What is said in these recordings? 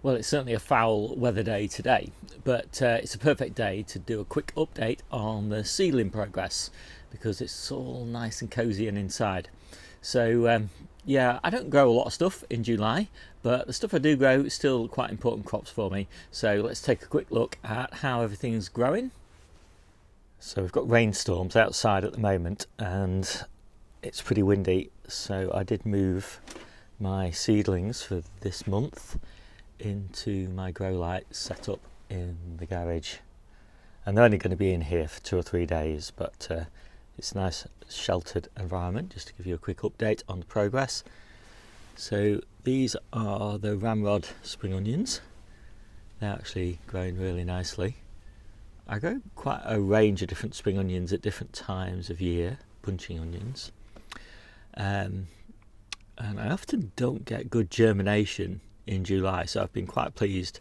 Well, it's certainly a foul weather day today, but it's a perfect day to do a quick update on the seedling progress because it's all nice and cosy and inside. So yeah, I don't grow a lot of stuff in July, but the stuff I do grow is still quite important crops for me. So let's take a quick look at how everything's growing. So we've got rainstorms outside at the moment and it's pretty windy, so I did move my seedlings for this month into my grow light setup in the garage, and they're only going to be in here for 2 or 3 days, but it's a nice sheltered environment. Just to give you a quick update on the progress, so these are the ramrod spring onions. They're actually growing really nicely. I grow quite a range of different spring onions at different times of year, bunching onions, and I often don't get good germination in July, so I've been quite pleased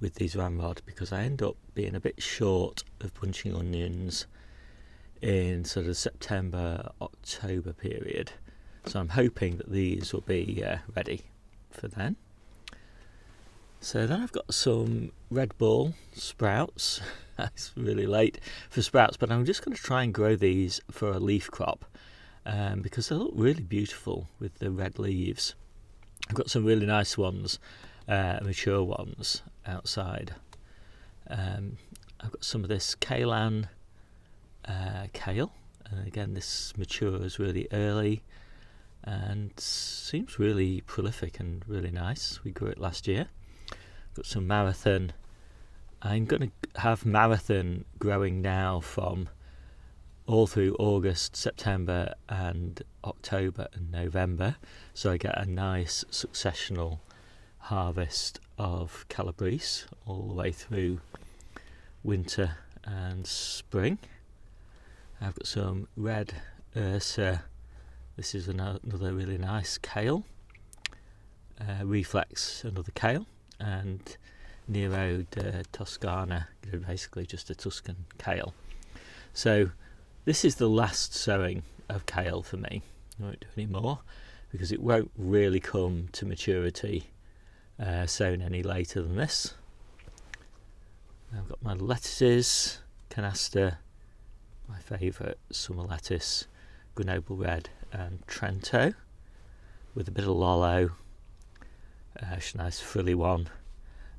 with these ramrod because I end up being a bit short of bunching onions in sort of September, October period. So I'm hoping that these will be ready for then. So then I've got some red ball sprouts. It's really late for sprouts, but I'm just going to try and grow these for a leaf crop because they look really beautiful with the red leaves. I've got some really nice ones, mature ones outside. I've got some of this kale, and again this matures really early and seems really prolific and really nice. We grew it last year. Got some marathon. I'm going to have marathon growing now from all through August, September and October and November, so I get a nice successional harvest of calabrese all the way through winter and spring. I've got some red ursa. This is another really nice kale. Reflex, another kale, and Nero de Toscana, basically just a Tuscan kale. So this is the last sowing of kale for me. I won't do any more because it won't really come to maturity sown any later than this. I've got my lettuces, canasta, my favourite summer lettuce, Grenoble Red and Trento, with a bit of Lollo, a nice frilly one,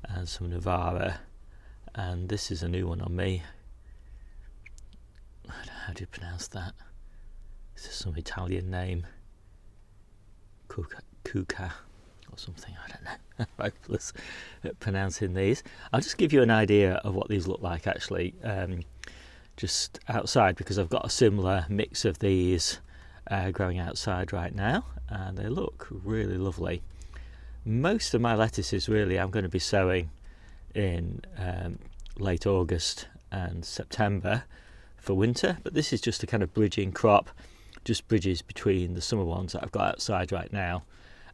and some Novara, and this is a new one on me. I don't know, how do you pronounce that? Is this some Italian name? Cuca or something, I don't know. Hopeless at pronouncing these. I'll just give you an idea of what these look like actually, just outside, because I've got a similar mix of these growing outside right now, and they look really lovely. Most of my lettuces really I'm going to be sowing in late August and September for winter, but this is just a kind of bridging crop, just bridges between the summer ones that I've got outside right now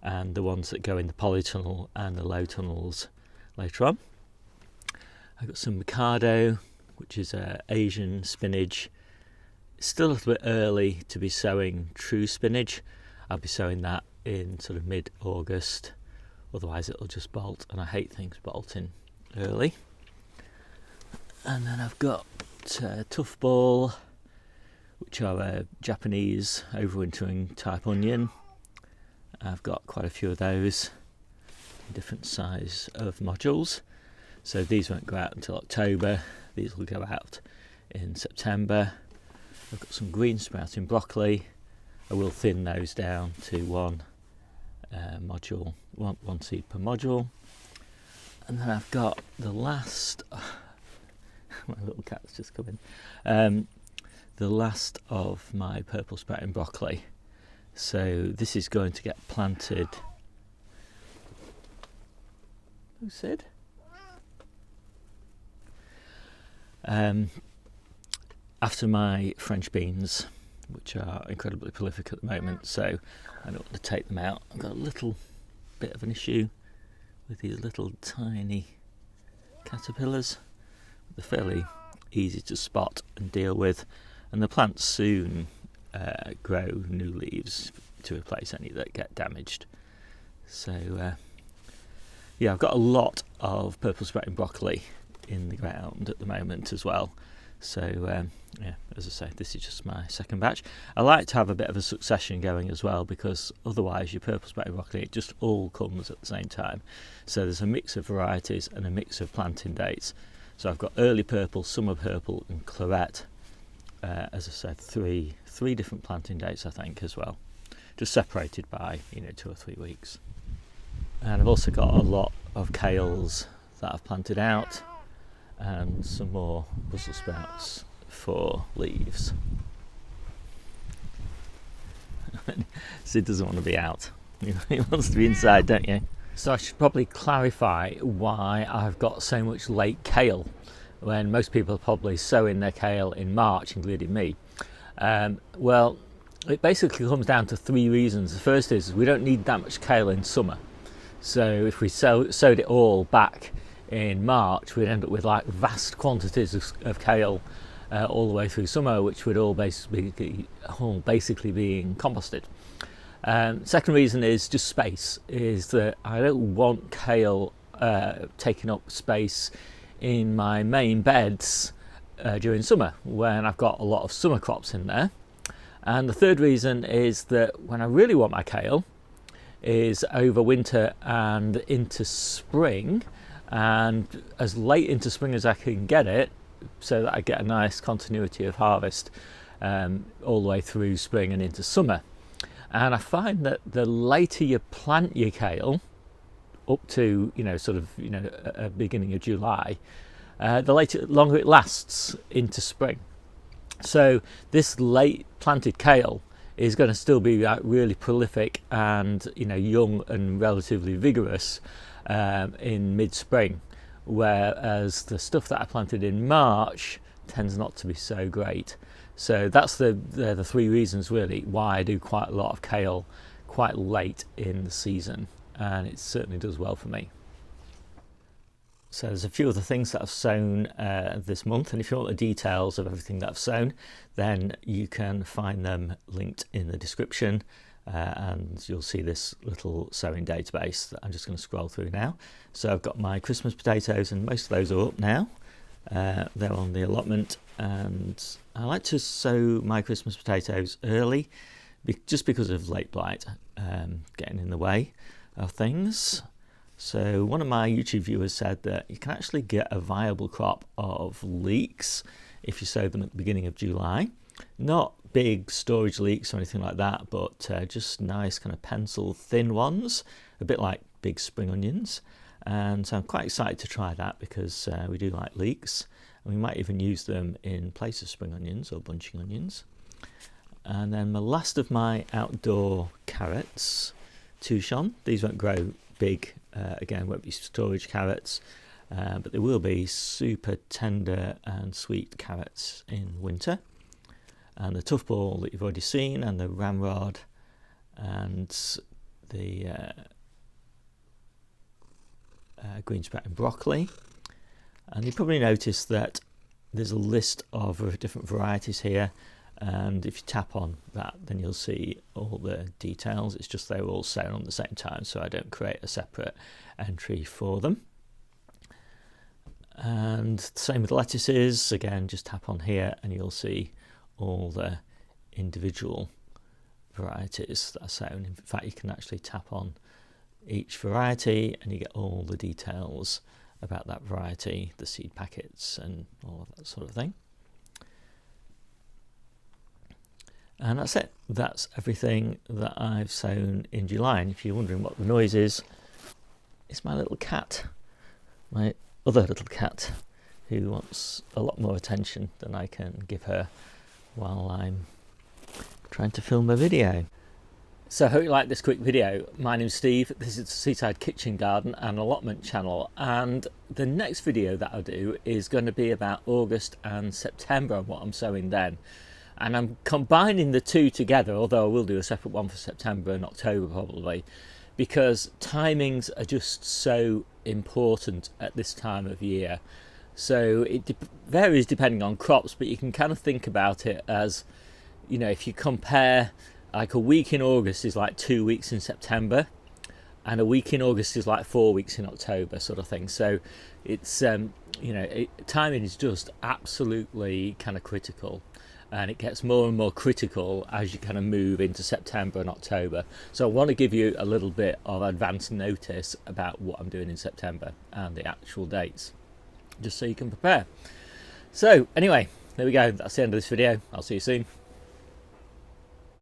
and the ones that go in the polytunnel and the low tunnels later on. I've got some Mikado, which is Asian spinach. It's still a little bit early to be sowing true spinach. I'll be sowing that in sort of mid-August, otherwise it'll just bolt, and I hate things bolting early. And then I've got Tough Ball, which are a Japanese overwintering type onion. I've got quite a few of those in different size of modules, so these won't go out until October. These will go out in September. I've got some green sprouting broccoli. I will thin those down to one module, one seed per module. And then I've got the last my little cat's just come in, the last of my purple sprouting broccoli. So this is going to get planted. Who said? After my French beans, which are incredibly prolific at the moment, so I don't want to take them out. I've got a little bit of an issue with these little tiny caterpillars. They're fairly easy to spot and deal with, and the plants soon grow new leaves to replace any that get damaged. So Yeah, I've got a lot of purple sprouting broccoli in the ground at the moment as well. So yeah, as I say, this is just my second batch. I like to have a bit of a succession going as well, because otherwise your purple sprouting broccoli, it just all comes at the same time. So there's a mix of varieties and a mix of planting dates. So I've got early purple, summer purple and claret. As I said, three different planting dates I think as well, just separated by 2 or 3 weeks. And I've also got a lot of kales that I've planted out, and some more Brussels sprouts for leaves. Sid doesn't want to be out. He wants to be inside, don't you? So I should probably clarify why I've got so much late kale, when most people are probably sowing their kale in March, including me. Well, it basically comes down to 3 reasons. The first is we don't need that much kale in summer. So if we sowed it all back in March, we'd end up with like vast quantities of kale all the way through summer, which would all basically being composted. Second reason is just space, is that I don't want kale taking up space in my main beds during summer, when I've got a lot of summer crops in there. And the third reason is that when I really want my kale is over winter and into spring, and as late into spring as I can get it, so that I get a nice continuity of harvest all the way through spring and into summer. And I find that the later you plant your kale, up to beginning of July, the longer it lasts into spring. So this late planted kale is going to still be really prolific and young and relatively vigorous in mid-spring, whereas the stuff that I planted in March tends not to be so great. So that's the 3 reasons really why I do quite a lot of kale quite late in the season, and it certainly does well for me. So there's a few other things that I've sown this month, and if you want the details of everything that I've sown, then you can find them linked in the description, and you'll see this little sowing database that I'm just going to scroll through now. So I've got my Christmas potatoes, and most of those are up now. They're on the allotment, and I like to sow my Christmas potatoes early, just because of late blight getting in the way of things. So one of my YouTube viewers said that you can actually get a viable crop of leeks if you sow them at the beginning of July. Not big storage leeks or anything like that, but just nice kind of pencil thin ones, a bit like big spring onions. And so I'm quite excited to try that, because we do like leeks, and we might even use them in place of spring onions or bunching onions. And then the last of my outdoor carrots, Touchon. These won't grow big, again won't be storage carrots, but they will be super tender and sweet carrots in winter. And the tough ball that you've already seen, and the ramrod, and the green sprouting broccoli. And you probably noticed that there's a list of different varieties here, and if you tap on that, then you'll see all the details. It's just they're all sown on the same time, so I don't create a separate entry for them. And same with lettuces, again just tap on here and you'll see all the individual varieties that are sown. In fact, you can actually tap on each variety and you get all the details about that variety, the seed packets and all of that sort of thing. And that's it. That's everything that I've sown in July. And if you're wondering what the noise is, it's my little cat, my other little cat, who wants a lot more attention than I can give her while I'm trying to film a video. So I hope you like this quick video. My name's Steve, this is the Seaside Kitchen Garden and Allotment channel, and the next video that I'll do is going to be about August and September and what I'm sowing then. And I'm combining the two together, although I will do a separate one for September and October probably, because timings are just so important at this time of year. So it varies depending on crops, but you can kind of think about it as, you know, if you compare like a week in August is like 2 weeks in September, and a week in August is like 4 weeks in October, sort of thing. So it's timing is just absolutely kind of critical, and it gets more and more critical as you kind of move into September and October. So I want to give you a little bit of advance notice about what I'm doing in September and the actual dates, just so you can prepare. So anyway, there we go. That's the end of this video. I'll see you soon.